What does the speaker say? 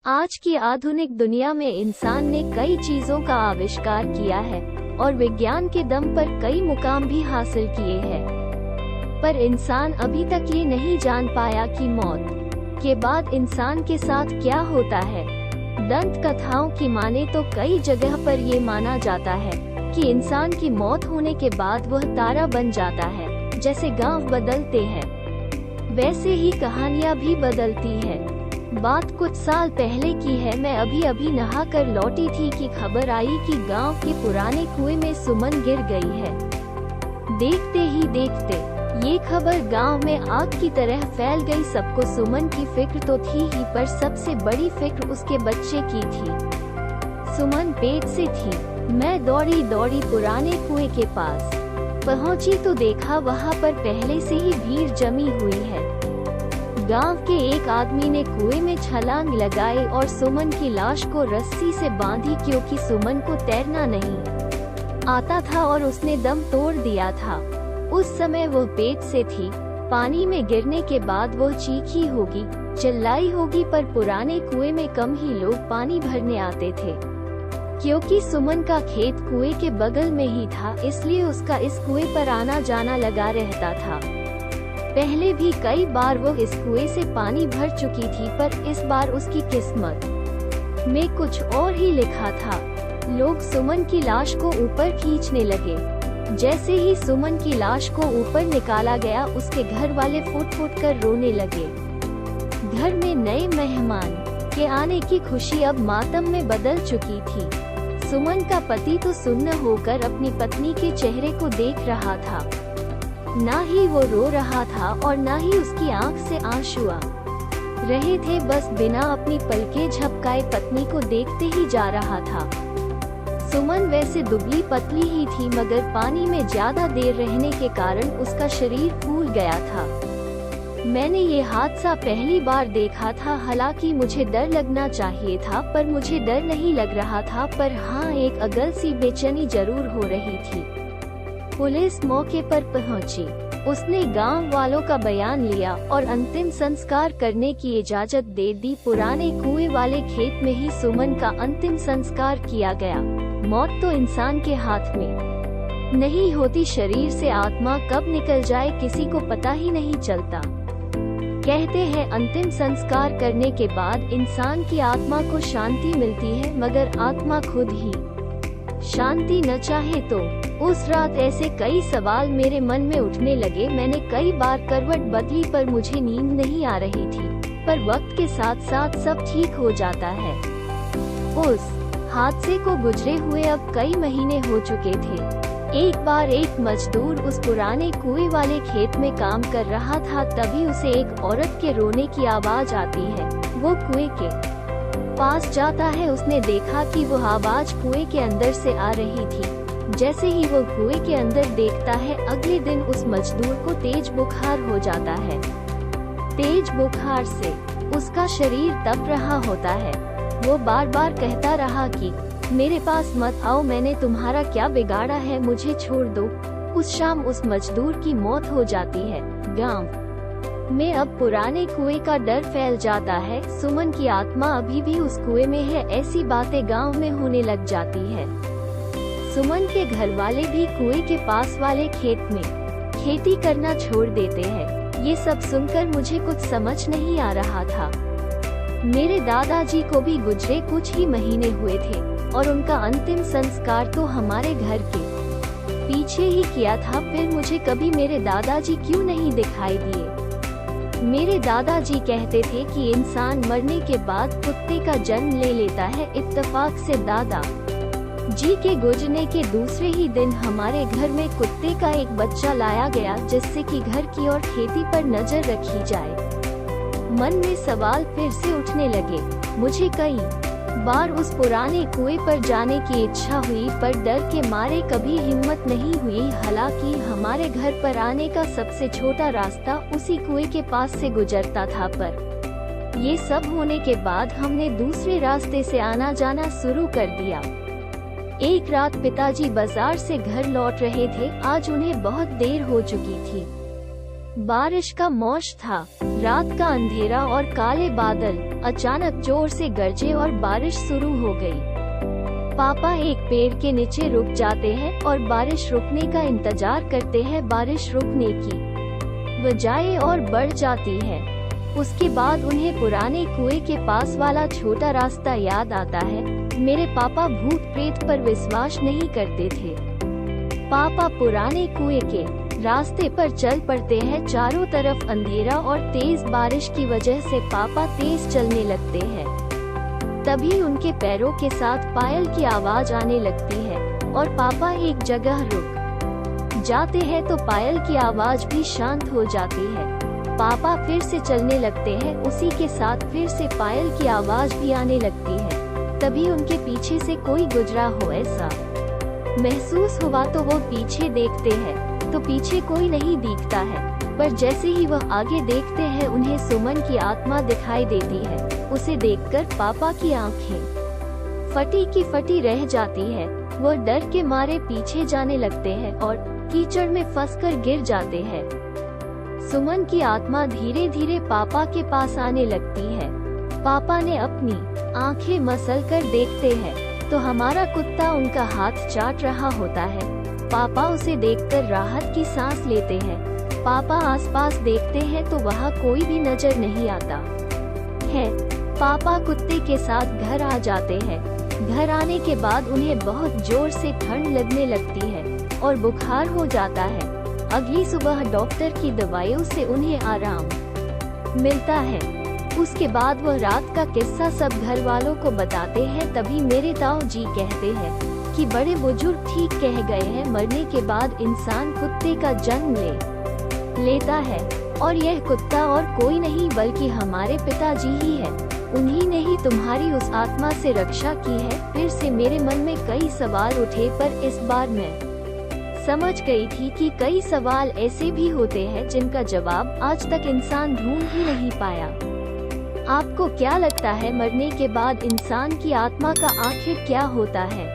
आज की आधुनिक दुनिया में इंसान ने कई चीजों का आविष्कार किया है और विज्ञान के दम पर कई मुकाम भी हासिल किए हैं। पर इंसान अभी तक ये नहीं जान पाया कि मौत के बाद इंसान के साथ क्या होता है। दंत कथाओं की माने तो कई जगह पर ये माना जाता है कि इंसान की मौत होने के बाद वह तारा बन जाता है। जैसे गांव बदलते हैं वैसे ही कहानियां भी बदलती है। बात कुछ साल पहले की है। मैं अभी नहा कर लौटी थी कि खबर आई कि गांव के पुराने कुएं में सुमन गिर गई है। देखते ही देखते ये खबर गांव में आग की तरह फैल गई। सबको सुमन की फिक्र तो थी ही, पर सबसे बड़ी फिक्र उसके बच्चे की थी। सुमन पेट से थी। मैं दौड़ी दौड़ी पुराने कुएं के पास पहुंची तो देखा वहां पर पहले से ही भीड़ जमी हुई है। गांव के एक आदमी ने कुएं में छलांग लगाई और सुमन की लाश को रस्सी से बांधी, क्योंकि सुमन को तैरना नहीं आता था और उसने दम तोड़ दिया था। उस समय वो पेट से थी। पानी में गिरने के बाद वो चीखी होगी, चिल्लाई होगी, पर पुराने कुएं में कम ही लोग पानी भरने आते थे। क्योंकि सुमन का खेत कुएं के बगल में ही था, इसलिए उसका इस कुएं पर आना जाना लगा रहता था। पहले भी कई बार वो इस कुएं से पानी भर चुकी थी, पर इस बार उसकी किस्मत में कुछ और ही लिखा था। लोग सुमन की लाश को ऊपर खींचने लगे। जैसे ही सुमन की लाश को ऊपर निकाला गया, उसके घर वाले फुट फुट कर रोने लगे। घर में नए मेहमान के आने की खुशी अब मातम में बदल चुकी थी। सुमन का पति तो सुन्न होकर अपनी पत्नी के चेहरे को देख रहा था। ना ही वो रो रहा था और ना ही उसकी आंख से आंसू आ रहे थे। बस बिना अपनी पलकें झपकाए पत्नी को देखते ही जा रहा था। सुमन वैसे दुबली पतली ही थी, मगर पानी में ज्यादा देर रहने के कारण उसका शरीर फूल गया था। मैंने ये हादसा पहली बार देखा था। हालांकि मुझे डर लगना चाहिए था, पर मुझे डर नहीं लग रहा था। पर हाँ, एक अगल सी बेचैनी जरूर हो रही थी। पुलिस मौके पर पहुंची। उसने गांव वालों का बयान लिया और अंतिम संस्कार करने की इजाजत दे दी। पुराने कुएं वाले खेत में ही सुमन का अंतिम संस्कार किया गया। मौत तो इंसान के हाथ में नहीं होती। शरीर से आत्मा कब निकल जाए किसी को पता ही नहीं चलता। कहते हैं अंतिम संस्कार करने के बाद इंसान की आत्मा को शांति मिलती है, मगर आत्मा खुद ही शांति न चाहे तो। उस रात ऐसे कई सवाल मेरे मन में उठने लगे। मैंने कई बार करवट बदली, पर मुझे नींद नहीं आ रही थी। पर वक्त के साथ साथ सब ठीक हो जाता है। उस हादसे को गुजरे हुए अब कई महीने हो चुके थे। एक बार एक मजदूर उस पुराने कुएं वाले खेत में काम कर रहा था। तभी उसे एक औरत के रोने की आवाज आती है। वो कुएं के पास जाता है। उसने देखा कि वो आवाज कुएं के अंदर से आ रही थी। जैसे ही वो कुएं के अंदर देखता है, अगले दिन उस मजदूर को तेज बुखार हो जाता है। तेज बुखार से उसका शरीर तप रहा होता है। वो बार बार कहता रहा कि मेरे पास मत आओ, मैंने तुम्हारा क्या बिगाड़ा है, मुझे छोड़ दो। उस शाम उस मजदूर की मौत हो जाती है। गांव में अब पुराने कुएं का डर फैल जाता है। सुमन की आत्मा अभी भी उस कुएं में है। ऐसी बातें गांव में होने लग जाती है। सुमन के घर वाले भी कुएं के पास वाले खेत में खेती करना छोड़ देते हैं। ये सब सुनकर मुझे कुछ समझ नहीं आ रहा था। मेरे दादाजी को भी गुजरे कुछ ही महीने हुए थे और उनका अंतिम संस्कार तो हमारे घर के पीछे ही किया था। फिर मुझे कभी मेरे दादाजी क्यों नहीं दिखाई दिए। मेरे दादाजी कहते थे कि इंसान मरने के बाद कुत्ते का जन्म ले लेता है। इत्तेफाक से दादा जी के गुजरने के दूसरे ही दिन हमारे घर में कुत्ते का एक बच्चा लाया गया, जिससे कि घर की और खेती पर नजर रखी जाए। मन में सवाल फिर से उठने लगे। मुझे कई बार उस पुराने कुएं पर जाने की इच्छा हुई, पर डर के मारे कभी हिम्मत नहीं हुई। हालांकि हमारे घर पर आने का सबसे छोटा रास्ता उसी कुएं के पास से गुजरता था, पर ये सब होने के बाद हमने दूसरे रास्ते से आना जाना शुरू कर दिया। एक रात पिताजी बाजार से घर लौट रहे थे। आज उन्हें बहुत देर हो चुकी थी। बारिश का मौसम था। रात का अंधेरा और काले बादल अचानक जोर से गरजे और बारिश शुरू हो गई। पापा एक पेड़ के नीचे रुक जाते हैं और बारिश रुकने का इंतजार करते हैं। बारिश रुकने की बजाय और बढ़ जाती है। उसके बाद उन्हें पुराने कुएं के पास वाला छोटा रास्ता याद आता है। मेरे पापा भूत प्रेत पर विश्वास नहीं करते थे। पापा पुराने कुएं के रास्ते पर चल पड़ते हैं। चारों तरफ अंधेरा और तेज बारिश की वजह से पापा तेज चलने लगते हैं। तभी उनके पैरों के साथ पायल की आवाज आने लगती है और पापा एक जगह रुक जाते हैं तो पायल की आवाज भी शांत हो जाती है। पापा फिर से चलने लगते हैं। उसी के साथ फिर से पायल की आवाज भी आने लगती है। तभी उनके पीछे से कोई गुजरा हो ऐसा महसूस हुआ तो वो पीछे देखते हैं तो पीछे कोई नहीं दिखता है। पर जैसे ही वह आगे देखते हैं उन्हें सुमन की आत्मा दिखाई देती है। उसे देखकर पापा की आंखें फटी की फटी रह जाती है। वो डर के मारे पीछे जाने लगते हैं और कीचड़ में फंसकर गिर जाते हैं। सुमन की आत्मा धीरे धीरे पापा के पास आने लगती है। पापा ने अपनी आंखें मसलकर देखते हैं तो हमारा कुत्ता उनका हाथ चाट रहा होता है। पापा उसे देखकर राहत की सांस लेते हैं। पापा आसपास देखते हैं तो वहाँ कोई भी नजर नहीं आता है। पापा कुत्ते के साथ घर आ जाते हैं। घर आने के बाद उन्हें बहुत जोर से ठंड लगने लगती है और बुखार हो जाता है। अगली सुबह डॉक्टर की दवाइयों से उन्हें आराम मिलता है। उसके बाद वह रात का किस्सा सब घर वालों को बताते हैं। तभी मेरे ताऊ जी कहते हैं कि बड़े बुजुर्ग ठीक कह गए हैं, मरने के बाद इंसान कुत्ते का जन्म लेता है और यह कुत्ता और कोई नहीं बल्कि हमारे पिताजी ही है। उन्हीं ने ही तुम्हारी उस आत्मा से रक्षा की है। फिर से मेरे मन में कई सवाल उठे पर इस बार मैं समझ गई थी कि कई सवाल ऐसे भी होते हैं जिनका जवाब आज तक इंसान ढूंढ ही नहीं पाया। आपको क्या लगता है, मरने के बाद इंसान की आत्मा का आखिर क्या होता है?